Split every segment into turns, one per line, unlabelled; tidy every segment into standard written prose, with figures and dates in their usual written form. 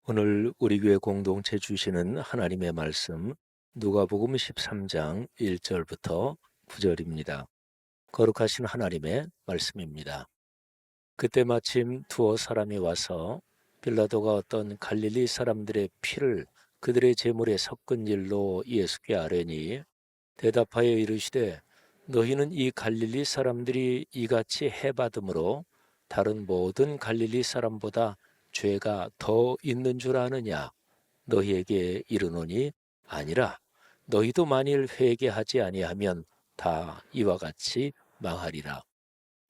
오늘 우리 교회 공동체 주시는 하나님의 말씀 누가복음 13장 1절부터 9절입니다. 거룩하신 하나님의 말씀입니다. 그때 마침 두어 사람이 와서 빌라도가 어떤 갈릴리 사람들의 피를 그들의 제물에 섞은 일로 예수께 아뢰니 대답하여 이르시되 너희는 이 갈릴리 사람들이 이같이 해받음으로 다른 모든 갈릴리 사람보다 죄가 더 있는 줄 아느냐? 너희에게 이르노니 아니라 너희도 만일 회개하지 아니하면 다 이와 같이 망하리라.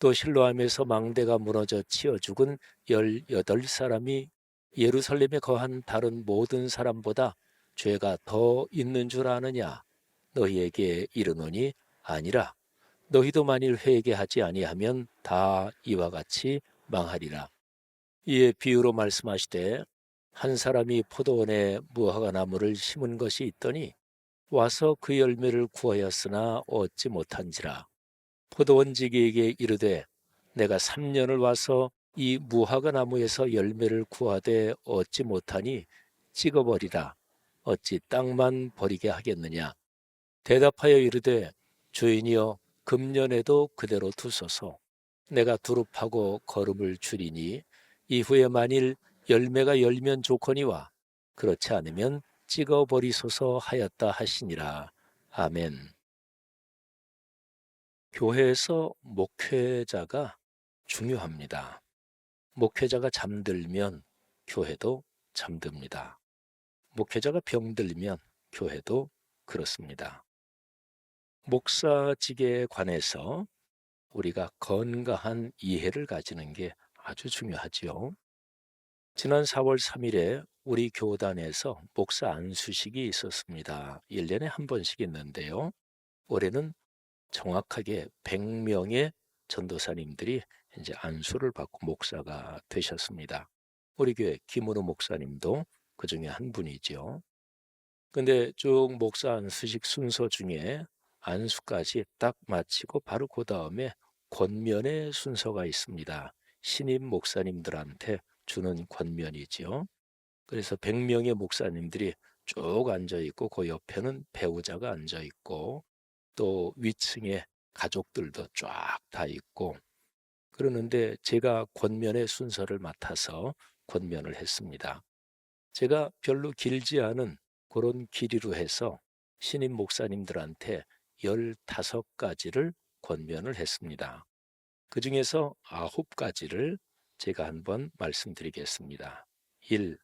또 실로암에서 망대가 무너져 치어 죽은 18사람이 예루살렘에 거한 다른 모든 사람보다 죄가 더 있는 줄 아느냐? 너희에게 이르노니 아니라 너희도 만일 회개하지 아니하면 다 이와 같이 망하리라. 이에 비유로 말씀하시되 한 사람이 포도원에 무화과 나무를 심은 것이 있더니 와서 그 열매를 구하였으나 얻지 못한지라. 포도원지기에게 이르되 내가 3년을 와서 이 무화과 나무에서 열매를 구하되 얻지 못하니 찍어버리라. 어찌 땅만 버리게 하겠느냐. 대답하여 이르되 주인이여 금년에도 그대로 두소서. 내가 두릅하고 거름을 줄이니 이후에 만일 열매가 열면 좋거니와 그렇지 않으면 찍어버리소서 하였다 하시니라. 아멘. 교회에서 목회자가 중요합니다. 목회자가 잠들면 교회도 잠듭니다. 목회자가 병들면 교회도 그렇습니다. 목사직에 관해서 우리가 건강한 이해를 가지는 게 아주 중요하지요. 지난 4월 3일에 우리 교단에서 목사 안수식이 있었습니다. 1년에 한 번씩 있는데요. 올해는 정확하게 100명의 전도사님들이 이제 안수를 받고 목사가 되셨습니다. 우리 교회 김은호 목사님도 그 중에 한 분이죠. 근데 쭉 목사 안수식 순서 중에 안수까지 딱 마치고 바로 그 다음에 권면의 순서가 있습니다. 신임 목사님들한테 주는 권면이지요. 그래서 100명의 목사님들이 쭉 앉아 있고 그 옆에는 배우자가 앉아 있고 또 위층에 가족들도 쫙 다 있고 그러는데 제가 권면의 순서를 맡아서 권면을 했습니다. 제가 별로 길지 않은 그런 길이로 해서 신임 목사님들한테 15가지를 권면을 했습니다. 그 중에서 9가지를 제가 한번 말씀드리겠습니다. 1.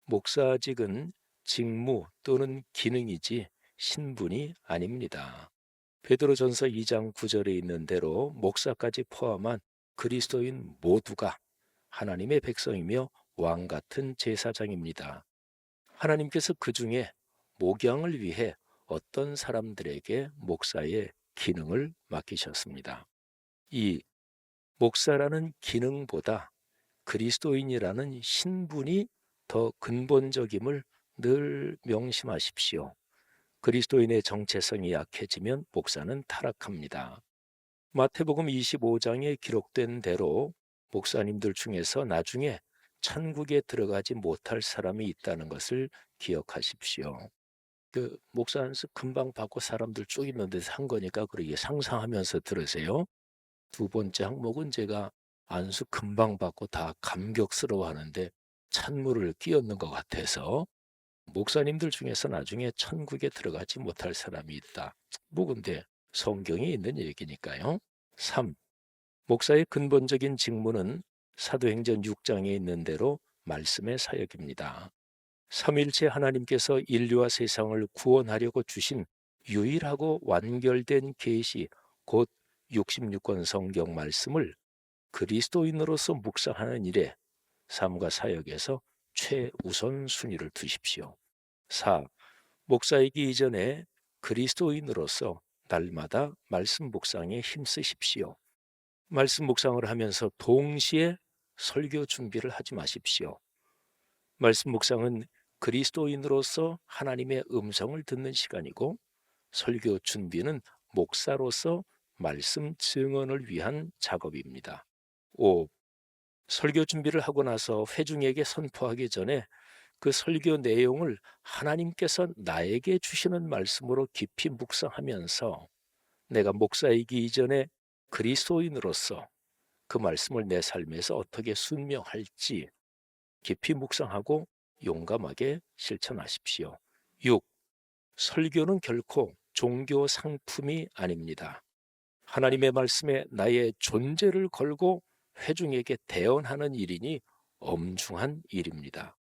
목사직은 직무 또는 기능이지 신분이 아닙니다. 베드로전서 2장 9절에 있는 대로 목사까지 포함한 그리스도인 모두가 하나님의 백성이며 왕 같은 제사장입니다. 하나님께서 그 중에 목양을 위해 어떤 사람들에게 목사의 기능을 맡기셨습니다. 이 목사라는 기능보다 그리스도인이라는 신분이 더 근본적임을 늘 명심하십시오. 그리스도인의 정체성이 약해지면 목사는 타락합니다. 마태복음 25장에 기록된 대로 목사님들 중에서 나중에 천국에 들어가지 못할 사람이 있다는 것을 기억하십시오. 그 목사 안수 금방 받고 사람들 쭉 있는데 한 거니까 그러게 상상하면서 들으세요. 두 번째 항목은 제가 안수 금방 받고 다 감격스러워하는데 찬물을 끼얹는 것 같아서 목사님들 중에서 나중에 천국에 들어가지 못할 사람이 있다. 뭐 근데 성경에 있는 얘기니까요. 3. 목사의 근본적인 직무는 사도행전 6장에 있는 대로 말씀의 사역입니다. 삼일체 하나님께서 인류와 세상을 구원하려고 주신 유일하고 완결된 계시 곧 66권 성경 말씀을 그리스도인으로서 묵상하는 일에 삶과 사역에서 최우선 순위를 두십시오. 4. 목사이기 이전에 그리스도인으로서 날마다 말씀 묵상에 힘쓰십시오. 말씀 묵상을 하면서 동시에 설교 준비를 하지 마십시오. 말씀 묵상은 그리스도인으로서 하나님의 음성을 듣는 시간이고 설교 준비는 목사로서 말씀 증언을 위한 작업입니다. 5. 설교 준비를 하고 나서 회중에게 선포하기 전에 그 설교 내용을 하나님께서 나에게 주시는 말씀으로 깊이 묵상하면서 내가 목사이기 이전에 그리스도인으로서 그 말씀을 내 삶에서 어떻게 순명할지 깊이 묵상하고 용감하게 실천하십시오. 6. 설교는 결코 종교 상품이 아닙니다. 하나님의 말씀에 나의 존재를 걸고 회중에게 대언하는 일이니 엄중한 일입니다.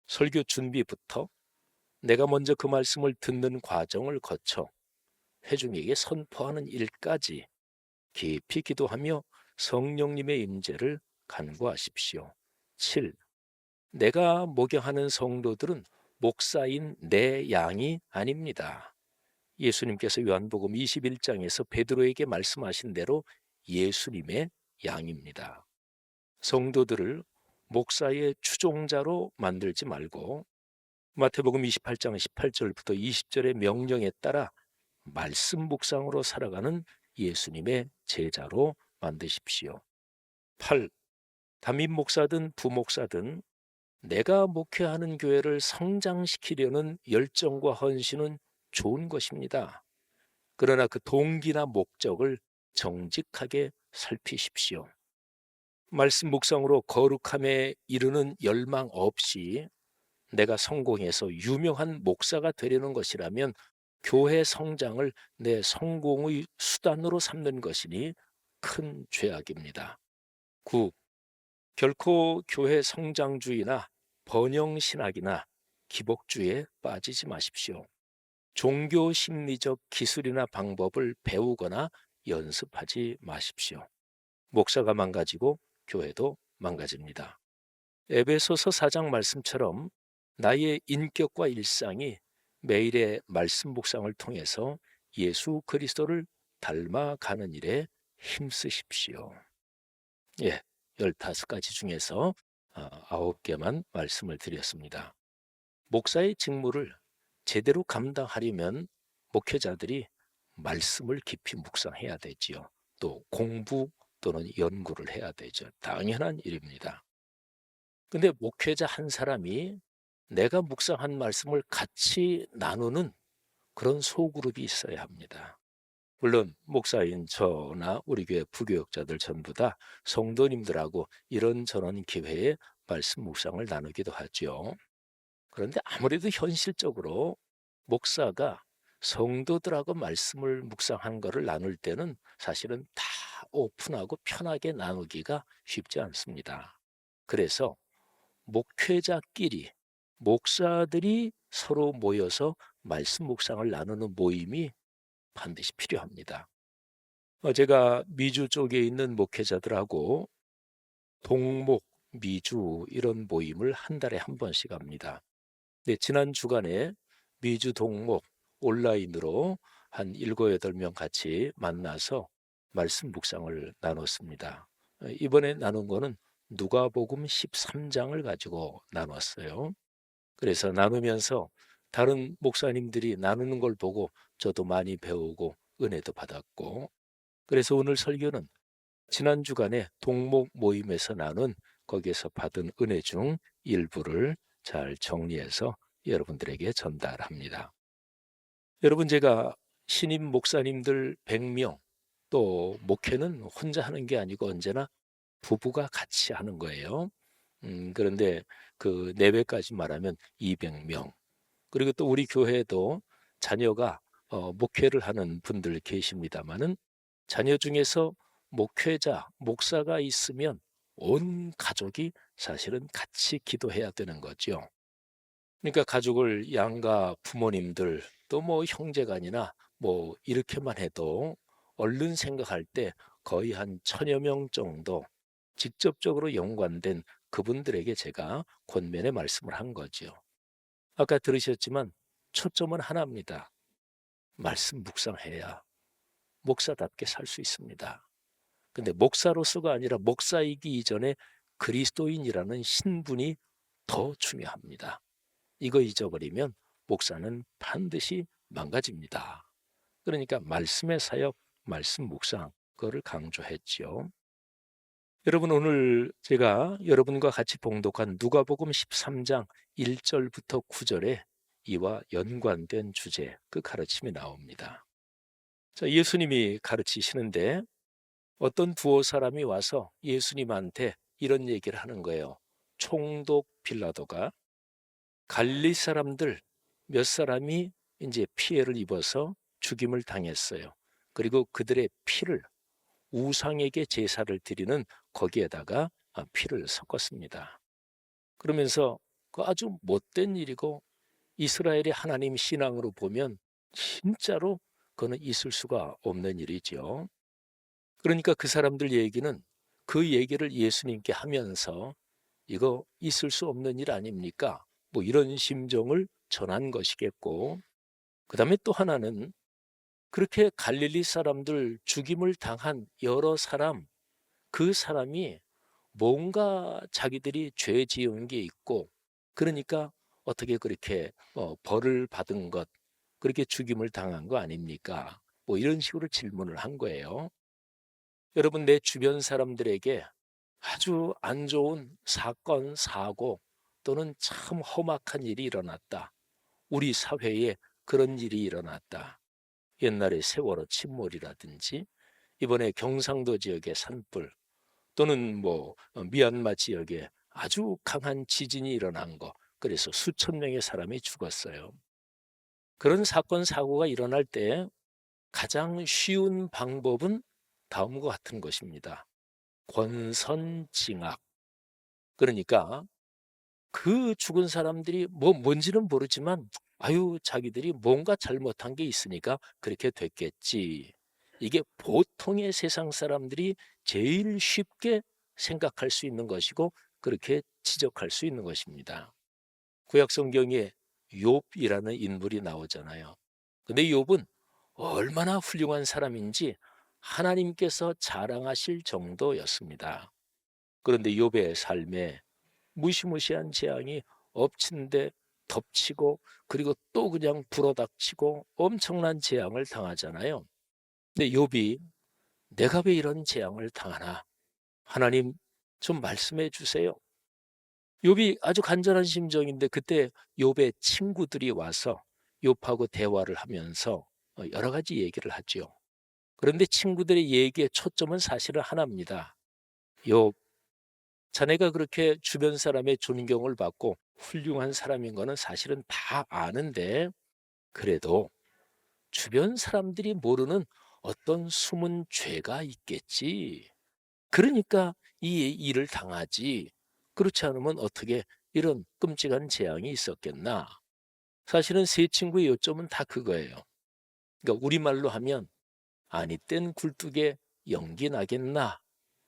설교 준비부터 내가 먼저 그 말씀을 듣는 과정을 거쳐 회중에게 선포하는 일까지 깊이 기도하며 성령님의 임재를 간구하십시오. 7. 내가 목양하는 성도들은 목사인 내 양이 아닙니다. 예수님께서 요한복음 21장에서 베드로에게 말씀하신 대로 예수님의 양입니다. 성도들을 목사의 추종자로 만들지 말고 마태복음 28장 18절부터 20절의 명령에 따라 말씀 묵상으로 살아가는 예수님의 제자로 만드십시오. 8. 담임 목사든 부목사든 내가 목회하는 교회를 성장시키려는 열정과 헌신은 좋은 것입니다. 그러나 그 동기나 목적을 정직하게 살피십시오. 말씀 묵상으로 거룩함에 이르는 열망 없이 내가 성공해서 유명한 목사가 되려는 것이라면 교회 성장을 내 성공의 수단으로 삼는 것이니 큰 죄악입니다. 9. 결코 교회 성장주의나 번영신학이나 기복주의에 빠지지 마십시오. 종교 심리적 기술이나 방법을 배우거나 연습하지 마십시오. 목사가 망가지고 교회도 망가집니다. 에베소서 4장 말씀처럼 나의 인격과 일상이 매일의 말씀 묵상을 통해서 예수 그리스도를 닮아가는 일에 힘쓰십시오. 예, 15가지 중에서 9개만 말씀을 드렸습니다. 목사의 직무를 제대로 감당하려면 목회자들이 말씀을 깊이 묵상해야 되지요. 또 공부 또는 연구를 해야 되죠. 당연한 일입니다. 근데 목회자 한 사람이 내가 묵상한 말씀을 같이 나누는 그런 소그룹이 있어야 합니다. 물론 목사인 저나 우리 교회 부교역자들 전부 다 성도님들하고 이런저런 기회에 말씀 묵상을 나누기도 하죠. 그런데 아무래도 현실적으로 목사가 성도들하고 말씀을 묵상한 것을 나눌 때는 사실은 다 오픈하고 편하게 나누기가 쉽지 않습니다. 그래서 목회자끼리 목사들이 서로 모여서 말씀 묵상을 나누는 모임이 반드시 필요합니다. 제가 미주 쪽에 있는 목회자들하고 동목, 미주 이런 모임을 한 달에 한 번씩 합니다. 네, 지난 주간에 미주 동목 온라인으로 한 7, 8명 같이 만나서 말씀 묵상을 나눴습니다. 이번에 나눈 거는 누가복음 13장을 가지고 나눴어요. 그래서 나누면서 다른 목사님들이 나누는 걸 보고 저도 많이 배우고 은혜도 받았고, 그래서 오늘 설교는 지난 주간에 동목 모임에서 나눈 거기에서 받은 은혜 중 일부를 잘 정리해서 여러분들에게 전달합니다. 여러분, 제가 신임 목사님들 100명, 또 목회는 혼자 하는 게 아니고 언제나 부부가 같이 하는 거예요. 그런데 그 내외까지 말하면 200명. 그리고 또 우리 교회에도 자녀가 목회를 하는 분들 계십니다마는 자녀 중에서 목회자, 목사가 있으면 온 가족이 사실은 같이 기도해야 되는 거죠. 그러니까 가족을 양가 부모님들 또 뭐 형제간이나 뭐 이렇게만 해도 얼른 생각할 때 거의 한 1000여 명 정도 직접적으로 연관된 그분들에게 제가 권면의 말씀을 한 거죠. 아까 들으셨지만 초점은 하나입니다. 말씀 묵상해야 목사답게 살 수 있습니다. 근데 목사로서가 아니라 목사이기 이전에 그리스도인이라는 신분이 더 중요합니다. 이거 잊어버리면 목사는 반드시 망가집니다. 그러니까 말씀의 사역, 말씀 묵상 그거를 강조했지요. 여러분, 오늘 제가 여러분과 같이 봉독한 누가복음 13장 1절부터 9절에 이와 연관된 주제, 그 가르침이 나옵니다. 자, 예수님이 가르치시는데 어떤 두어 사람이 와서 예수님한테 이런 얘기를 하는 거예요. 총독 빌라도가 갈릴리 사람들 몇 사람이 이제 피해를 입어서 죽임을 당했어요. 그리고 그들의 피를 우상에게 제사를 드리는 거기에다가 피를 섞었습니다. 그러면서 그 아주 못된 일이고 이스라엘의 하나님 신앙으로 보면 진짜로 그거는 있을 수가 없는 일이죠. 그러니까 그 사람들 얘기는 그 얘기를 예수님께 하면서 이거 있을 수 없는 일 아닙니까? 뭐 이런 심정을 전한 것이겠고, 그 다음에 또 하나는 그렇게 갈릴리 사람들 죽임을 당한 여러 사람, 그 사람이 뭔가 자기들이 죄 지은 게 있고, 그러니까 어떻게 그렇게 벌을 받은 것, 그렇게 죽임을 당한 거 아닙니까? 뭐 이런 식으로 질문을 한 거예요. 여러분, 내 주변 사람들에게 아주 안 좋은 사건, 사고 또는 참 험악한 일이 일어났다. 우리 사회에 그런 일이 일어났다. 옛날에 세월호 침몰이라든지 이번에 경상도 지역의 산불 또는 미얀마 지역에 아주 강한 지진이 일어난 거. 그래서 수천 명의 사람이 죽었어요. 그런 사건, 사고가 일어날 때 가장 쉬운 방법은 다음과 같은 것입니다. 권선징악. 그러니까 그 죽은 사람들이 뭔지는 모르지만 아유, 자기들이 뭔가 잘못한 게 있으니까 그렇게 됐겠지. 이게 보통의 세상 사람들이 제일 쉽게 생각할 수 있는 것이고 그렇게 지적할 수 있는 것입니다. 구약 성경에 욥이라는 인물이 나오잖아요. 근데 욥은 얼마나 훌륭한 사람인지 하나님께서 자랑하실 정도였습니다. 그런데 욥의 삶에 무시무시한 재앙이 엎친 데 덮치고 그리고 또 그냥 불어닥치고 엄청난 재앙을 당하잖아요. 근데 욥이 내가 왜 이런 재앙을 당하나? 하나님 좀 말씀해 주세요. 욥이 아주 간절한 심정인데 그때 욥의 친구들이 와서 욥하고 대화를 하면서 여러 가지 얘기를 하죠. 그런데 친구들의 얘기의 초점은 사실은 하나입니다. 욥, 자네가 그렇게 주변 사람의 존경을 받고 훌륭한 사람인 거는 사실은 다 아는데 그래도 주변 사람들이 모르는 어떤 숨은 죄가 있겠지. 그러니까 이 일을 당하지. 그렇지 않으면 어떻게 이런 끔찍한 재앙이 있었겠나. 사실은 세 친구의 요점은 다 그거예요. 그러니까 우리말로 하면 아니 땐 굴뚝에 연기 나겠나.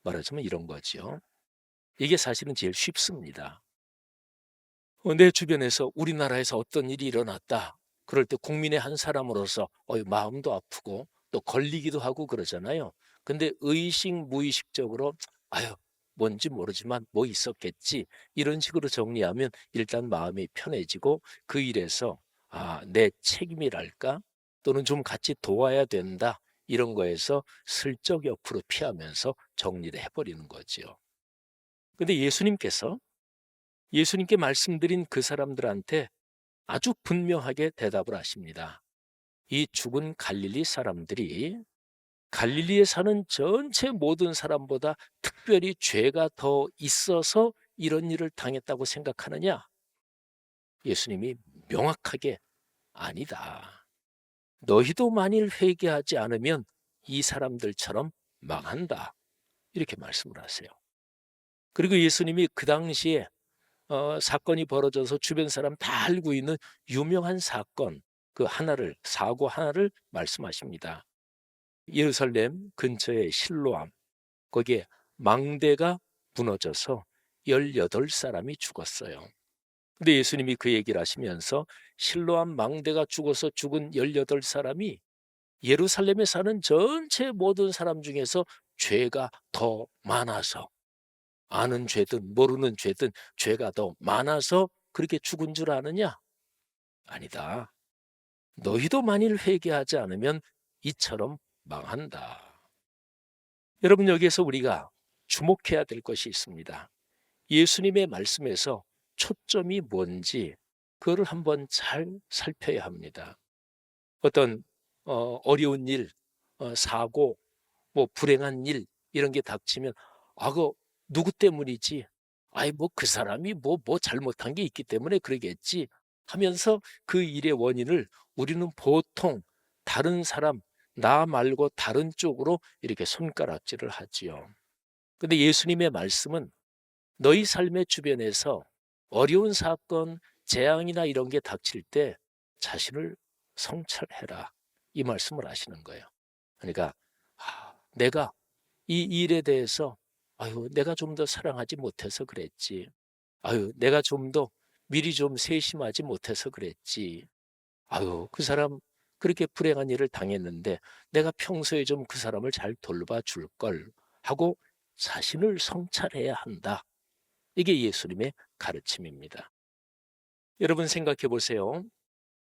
말하자면 이런 거죠. 이게 사실은 제일 쉽습니다. 내 주변에서 우리나라에서 어떤 일이 일어났다. 그럴 때 국민의 한 사람으로서 마음도 아프고 또 걸리기도 하고 그러잖아요. 근데 의식 무의식적으로 아유 뭔지 모르지만 뭐 있었겠지 이런 식으로 정리하면 일단 마음이 편해지고 그 일에서 내 책임이랄까 또는 좀 같이 도와야 된다 이런 거에서 슬쩍 옆으로 피하면서 정리를 해버리는 거지요. 근데 예수님께 말씀드린 그 사람들한테 아주 분명하게 대답을 하십니다. 이 죽은 갈릴리 사람들이 갈릴리에 사는 전체 모든 사람보다 특별히 죄가 더 있어서 이런 일을 당했다고 생각하느냐? 예수님이 명확하게 아니다. 너희도 만일 회개하지 않으면 이 사람들처럼 망한다. 이렇게 말씀을 하세요. 그리고 예수님이 그 당시에 사건이 벌어져서 주변 사람 다 알고 있는 유명한 사건 사고 하나를 말씀하십니다. 예루살렘 근처의 실로암 거기에 망대가 무너져서 18사람이 죽었어요. 근데 예수님이 그 얘기를 하시면서 실로암 망대가 죽어서 죽은 18사람이 예루살렘에 사는 전체 모든 사람 중에서 죄가 더 많아서 아는 죄든 모르는 죄든 죄가 더 많아서 그렇게 죽은 줄 아느냐? 아니다. 너희도 만일 회개하지 않으면 이처럼 망한다. 여러분 여기에서 우리가 주목해야 될 것이 있습니다. 예수님의 말씀에서 초점이 뭔지 그거를 한번 잘 살펴야 합니다. 어떤 어려운 일, 사고, 뭐 불행한 일 이런 게 닥치면 그 누구 때문이지? 아이 뭐 그 사람이 뭐 잘못한 게 있기 때문에 그러겠지 하면서 그 일의 원인을 우리는 보통 다른 사람, 나 말고 다른 쪽으로 이렇게 손가락질을 하지요. 근데 예수님의 말씀은 너희 삶의 주변에서 어려운 사건, 재앙이나 이런 게 닥칠 때 자신을 성찰해라. 이 말씀을 하시는 거예요. 그러니까 내가 이 일에 대해서 내가 좀 더 사랑하지 못해서 그랬지. 내가 좀 더 미리 좀 세심하지 못해서 그랬지. 그 사람 그렇게 불행한 일을 당했는데 내가 평소에 좀 그 사람을 잘 돌봐 줄 걸 하고 자신을 성찰해야 한다. 이게 예수님의 가르침입니다. 여러분 생각해 보세요.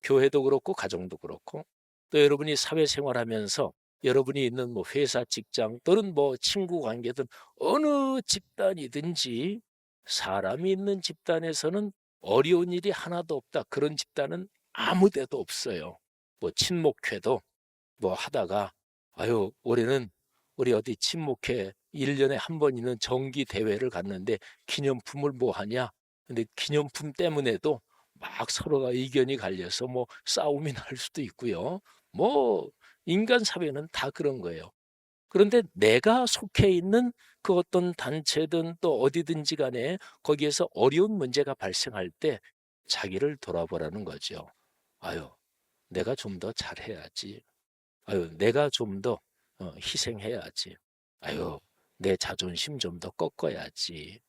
교회도 그렇고 가정도 그렇고 또 여러분이 사회생활하면서 여러분이 있는 뭐 회사 직장 또는 뭐 친구 관계든 어느 집단이든지 사람이 있는 집단에서는 어려운 일이 하나도 없다. 그런 집단은 아무 데도 없어요. 뭐 친목회도 뭐 하다가 올해는 우리 어디 친목회 1년에 한 번 있는 정기 대회를 갔는데 기념품을 뭐 하냐? 근데 기념품 때문에도 막 서로가 의견이 갈려서 뭐 싸움이 날 수도 있고요. 뭐 인간 사회는 다 그런 거예요. 그런데 내가 속해 있는 그 어떤 단체든 또 어디든지 간에 거기에서 어려운 문제가 발생할 때 자기를 돌아보라는 거죠. 아유, 내가 좀 더 잘해야지. 내가 좀 더 희생해야지. 아유, 내 자존심 좀 더 꺾어야지.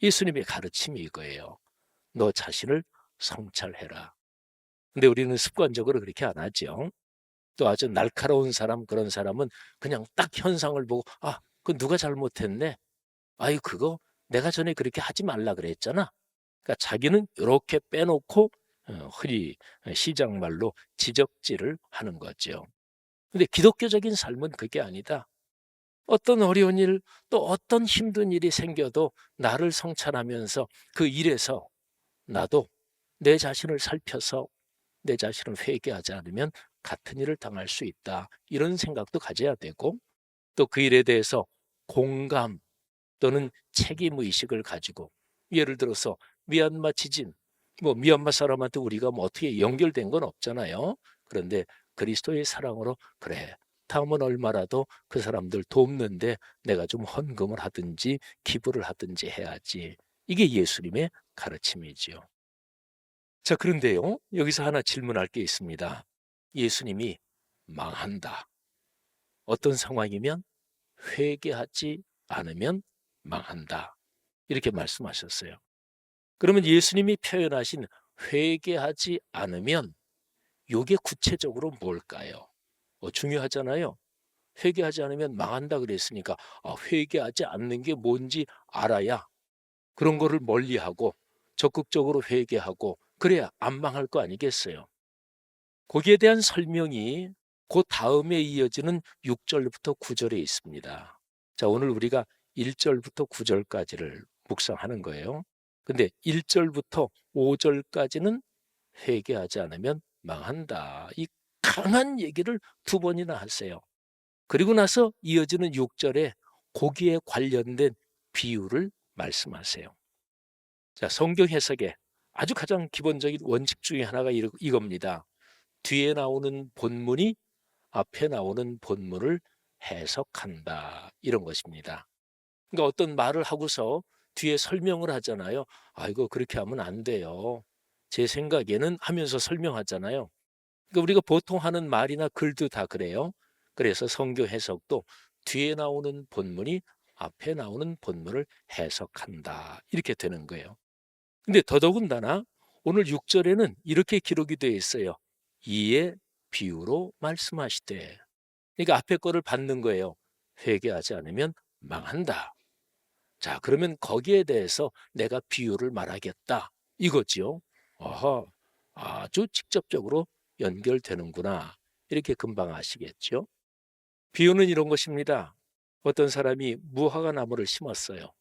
예수님의 가르침이 이거예요. 너 자신을 성찰해라. 근데 우리는 습관적으로 그렇게 안 하죠. 또 아주 날카로운 사람, 그런 사람은 그냥 딱 현상을 보고 그 누가 잘못했네. 그거 내가 전에 그렇게 하지 말라 그랬잖아. 그러니까 자기는 이렇게 빼놓고 흔히 시장 말로 지적질을 하는 거죠. 근데 기독교적인 삶은 그게 아니다. 어떤 어려운 일, 또 어떤 힘든 일이 생겨도 나를 성찰하면서 그 일에서 나도 내 자신을 살펴서 내 자신을 회개하지 않으면 같은 일을 당할 수 있다. 이런 생각도 가져야 되고 또 그 일에 대해서 공감 또는 책임 의식을 가지고 예를 들어서 미얀마 지진, 뭐 미얀마 사람한테 우리가 뭐 어떻게 연결된 건 없잖아요. 그런데 그리스도의 사랑으로 그래. 다음은 얼마라도 그 사람들 돕는데 내가 좀 헌금을 하든지 기부를 하든지 해야지. 이게 예수님의 가르침이지요. 자, 그런데요. 여기서 하나 질문할 게 있습니다. 예수님이 망한다. 어떤 상황이면 회개하지 않으면 망한다. 이렇게 말씀하셨어요. 그러면 예수님이 표현하신 회개하지 않으면 이게 구체적으로 뭘까요? 중요하잖아요. 회개하지 않으면 망한다 그랬으니까 회개하지 않는 게 뭔지 알아야 그런 거를 멀리하고 적극적으로 회개하고 그래야 안 망할 거 아니겠어요. 거기에 대한 설명이 그 다음에 이어지는 6절부터 9절에 있습니다. 자, 오늘 우리가 1절부터 9절까지를 묵상하는 거예요. 근데 1절부터 5절까지는 회개하지 않으면 망한다. 이 강한 얘기를 두 번이나 하세요. 그리고 나서 이어지는 6절에 거기에 관련된 비유를 말씀하세요. 자, 성경 해석의 아주 가장 기본적인 원칙 중에 하나가 이겁니다. 뒤에 나오는 본문이 앞에 나오는 본문을 해석한다. 이런 것입니다. 그러니까 어떤 말을 하고서 뒤에 설명을 하잖아요. 이거 그렇게 하면 안 돼요. 제 생각에는 하면서 설명하잖아요. 그러니까 우리가 보통 하는 말이나 글도 다 그래요. 그래서 성경 해석도 뒤에 나오는 본문이 앞에 나오는 본문을 해석한다. 이렇게 되는 거예요. 근데 더더군다나 오늘 6절에는 이렇게 기록이 되어 있어요. 이에 비유로 말씀하시되. 그러니까 앞에 거를 받는 거예요. 회개하지 않으면 망한다. 자, 그러면 거기에 대해서 내가 비유를 말하겠다. 이거지요. 어허, 아주 직접적으로 연결되는구나. 이렇게 금방 아시겠죠? 비유는 이런 것입니다. 어떤 사람이 무화과 나무를 심었어요.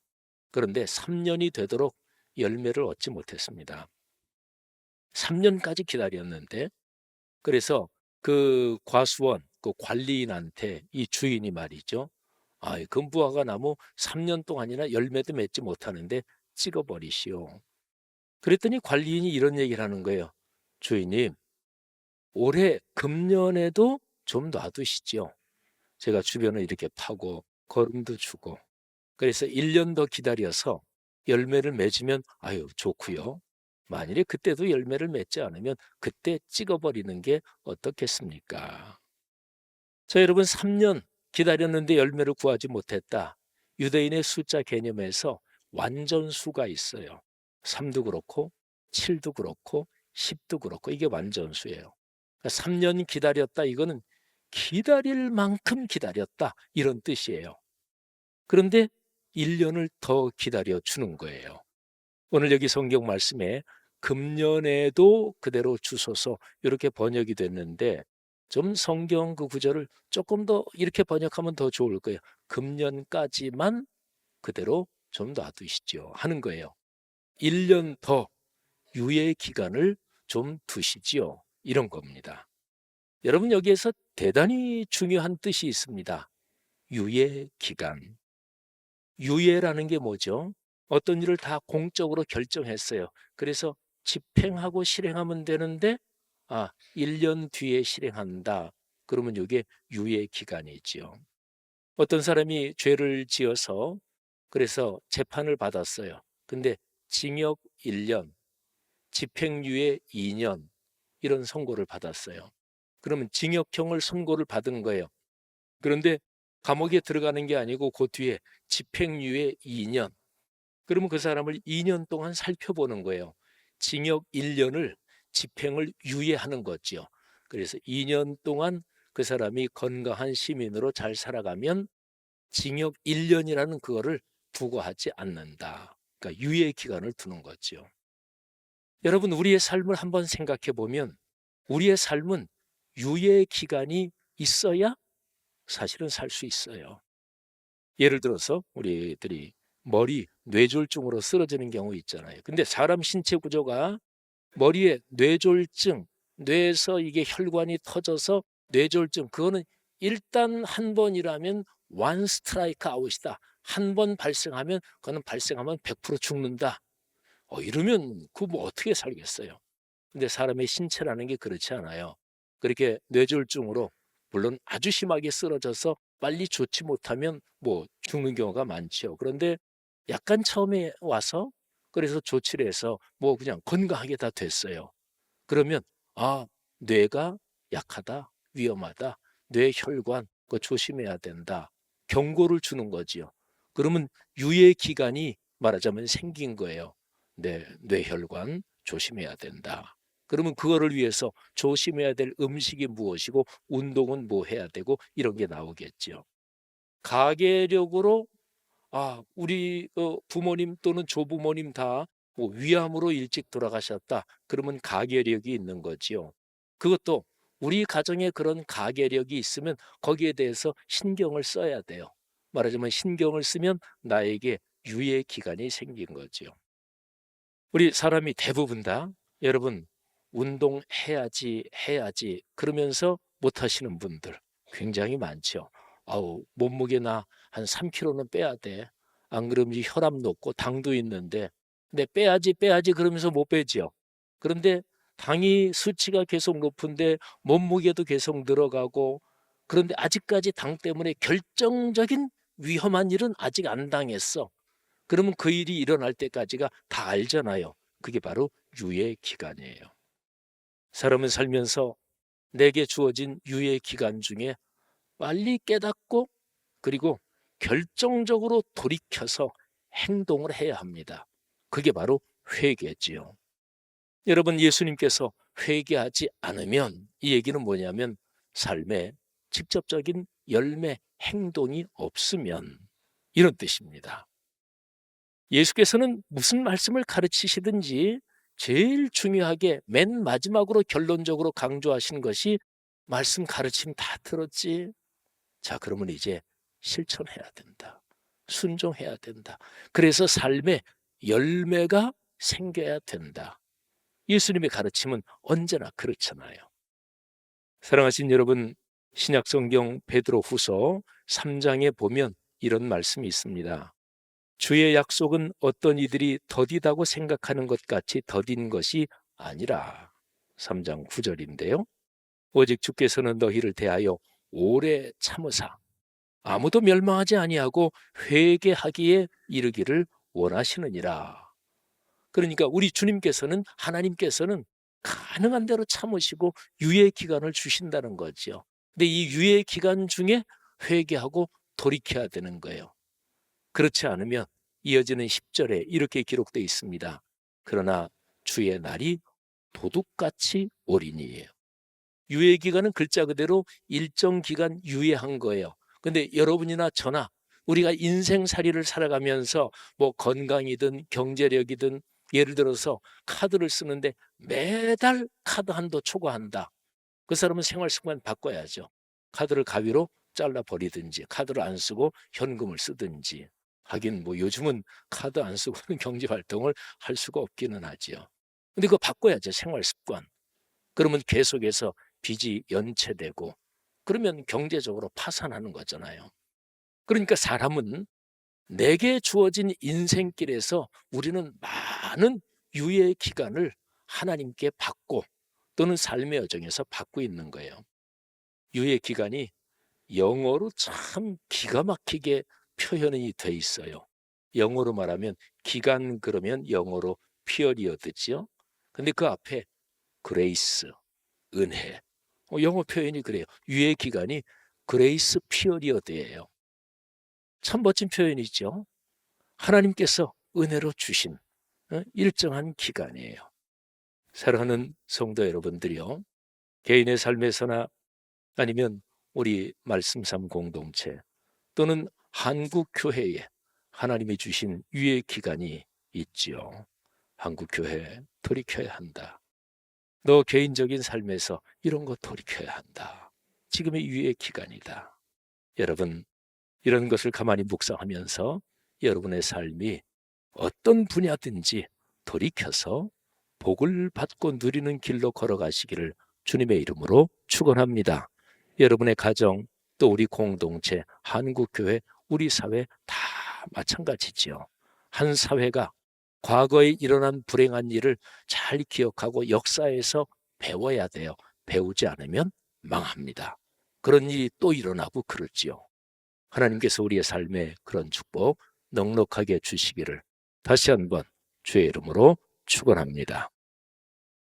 그런데 3년이 되도록 열매를 얻지 못했습니다. 3년까지 기다렸는데, 그래서 그 과수원, 그 관리인한테 이 주인이 말이죠. 그 무화과 나무 3년 동안이나 열매도 맺지 못하는데 찍어버리시오. 그랬더니 관리인이 이런 얘기를 하는 거예요. 주인님, 올해 금년에도 좀 놔두시죠. 제가 주변을 이렇게 파고 거름도 주고, 그래서 1년 더 기다려서 열매를 맺으면 아유 좋고요. 만일에 그때도 열매를 맺지 않으면 그때 찍어버리는 게 어떻겠습니까? 자, 여러분, 3년 기다렸는데 열매를 구하지 못했다. 유대인의 숫자 개념에서 완전수가 있어요. 3도 그렇고 7도 그렇고 10도 그렇고 이게 완전수예요. 3년 기다렸다, 이거는 기다릴 만큼 기다렸다, 이런 뜻이에요. 그런데 1년을 더 기다려 주는 거예요. 오늘 여기 성경 말씀에 금년에도 그대로 주소서 이렇게 번역이 됐는데, 좀 성경 그 구절을 조금 더 이렇게 번역하면 더 좋을 거예요. 금년까지만 그대로 좀 놔두시죠 하는 거예요. 1년 더 유예 기간을 좀 두시지요, 이런 겁니다. 여러분, 여기에서 대단히 중요한 뜻이 있습니다. 유예 기간. 유예라는 게 뭐죠? 어떤 일을 다 공적으로 결정했어요. 그래서 집행하고 실행하면 되는데 1년 뒤에 실행한다. 그러면 이게 유예 기간이지요. 어떤 사람이 죄를 지어서 그래서 재판을 받았어요. 근데 징역 1년, 집행유예 2년 이런 선고를 받았어요. 그러면 징역형을 선고를 받은 거예요. 그런데 감옥에 들어가는 게 아니고 그 뒤에 집행유예 2년. 그러면 그 사람을 2년 동안 살펴보는 거예요. 징역 1년을 집행을 유예하는 거죠. 그래서 2년 동안 그 사람이 건강한 시민으로 잘 살아가면 징역 1년이라는 그거를 부과하지 않는다. 그러니까 유예 기간을 두는 거죠. 여러분, 우리의 삶을 한번 생각해 보면 우리의 삶은 유예 기간이 있어야 사실은 살 수 있어요. 예를 들어서 우리들이 머리 뇌졸중으로 쓰러지는 경우 있잖아요. 근데 사람 신체 구조가 머리에 뇌졸중, 뇌에서 이게 혈관이 터져서 뇌졸중, 그거는 일단 한 번이라면 원 스트라이크 아웃이다. 한 번 발생하면 그거는 발생하면 100% 죽는다. 이러면 그 뭐 어떻게 살겠어요? 근데 사람의 신체라는 게 그렇지 않아요. 그렇게 뇌졸중으로 물론 아주 심하게 쓰러져서 빨리 좋지 못하면 뭐 죽는 경우가 많죠. 그런데 약간 처음에 와서 그래서 조치를 해서 뭐 그냥 건강하게 다 됐어요. 그러면 뇌가 약하다, 위험하다, 뇌 혈관 그거 조심해야 된다, 경고를 주는 거지요. 그러면 유예 기간이 말하자면 생긴 거예요. 뇌혈관 조심해야 된다. 그러면 그거를 위해서 조심해야 될 음식이 무엇이고 운동은 뭐 해야 되고 이런 게 나오겠죠. 가계력으로 우리 부모님 또는 조부모님 다 뭐 위암으로 일찍 돌아가셨다. 그러면 가계력이 있는 거지요. 그것도 우리 가정에 그런 가계력이 있으면 거기에 대해서 신경을 써야 돼요. 말하자면 신경을 쓰면 나에게 유예 기간이 생긴 거지요. 우리 사람이 대부분 다 여러분 운동해야지 그러면서 못 하시는 분들 굉장히 많죠. 몸무게 나 한 3kg는 빼야 돼. 안 그러면 혈압 높고 당도 있는데 근데 빼야지 그러면서 못 빼지요. 그런데 당이 수치가 계속 높은데 몸무게도 계속 늘어가고, 그런데 아직까지 당 때문에 결정적인 위험한 일은 아직 안 당했어. 그러면 그 일이 일어날 때까지가 다 알잖아요. 그게 바로 유예 기간이에요. 사람은 살면서 내게 주어진 유예 기간 중에 빨리 깨닫고 그리고 결정적으로 돌이켜서 행동을 해야 합니다. 그게 바로 회개지요. 여러분, 예수님께서 회개하지 않으면 이 얘기는 뭐냐면 삶에 직접적인 열매, 행동이 없으면 이런 뜻입니다. 예수께서는 무슨 말씀을 가르치시든지 제일 중요하게 맨 마지막으로 결론적으로 강조하신 것이 말씀 가르침 다 들었지? 자, 그러면 이제 실천해야 된다. 순종해야 된다. 그래서 삶의 열매가 생겨야 된다. 예수님의 가르침은 언제나 그렇잖아요. 사랑하신 여러분, 신약성경 베드로후서 3장에 보면 이런 말씀이 있습니다. 주의 약속은 어떤 이들이 더디다고 생각하는 것 같이 더딘 것이 아니라. 3장 9절인데요. 오직 주께서는 너희를 대하여 오래 참으사 아무도 멸망하지 아니하고 회개하기에 이르기를 원하시느니라. 그러니까 우리 주님께서는, 하나님께서는 가능한 대로 참으시고 유예 기간을 주신다는 거죠. 근데 이 유예 기간 중에 회개하고 돌이켜야 되는 거예요. 그렇지 않으면 이어지는 10절에 이렇게 기록되어 있습니다. 그러나 주의 날이 도둑같이 오리니예요. 유예 기간은 글자 그대로 일정 기간 유예한 거예요. 근데 여러분이나 저나 우리가 인생살이를 살아가면서 뭐 건강이든 경제력이든 예를 들어서 카드를 쓰는데 매달 카드 한도 초과한다. 그 사람은 생활 습관 바꿔야죠. 카드를 가위로 잘라 버리든지 카드를 안 쓰고 현금을 쓰든지. 하긴 뭐 요즘은 카드 안 쓰고는 경제 활동을 할 수가 없기는 하지요. 근데 그거 바꿔야죠. 생활 습관. 그러면 계속해서 빚이 연체되고 그러면 경제적으로 파산하는 거잖아요. 그러니까 사람은 내게 주어진 인생길에서 우리는 많은 유예 기간을 하나님께 받고 또는 삶의 여정에서 받고 있는 거예요. 유예 기간이 영어로 참 기가 막히게 표현이 돼 있어요. 영어로 말하면 기간, 그러면 영어로 피어리어드지요. 근데 그 앞에 그레이스, 은혜. 영어 표현이 그래요. 유예 기간이 그레이스 피어리어드예요. 참 멋진 표현이죠. 하나님께서 은혜로 주신 일정한 기간이에요. 사랑하는 성도 여러분들이요. 개인의 삶에서나 아니면 우리 말씀삼 공동체 또는 한국 교회에 하나님이 주신 유예 기간이 있지요. 한국 교회 돌이켜야 한다. 너 개인적인 삶에서 이런 거 돌이켜야 한다. 지금의 유예 기간이다. 여러분, 이런 것을 가만히 묵상하면서 여러분의 삶이 어떤 분야든지 돌이켜서 복을 받고 누리는 길로 걸어가시기를 주님의 이름으로 축원합니다. 여러분의 가정, 또 우리 공동체, 한국교회, 우리 사회 다 마찬가지지요. 한 사회가 과거에 일어난 불행한 일을 잘 기억하고 역사에서 배워야 돼요. 배우지 않으면 망합니다. 그런 일이 또 일어나고 그러지요. 하나님께서 우리의 삶에 그런 축복 넉넉하게 주시기를 다시 한번 주의 이름으로 축원합니다.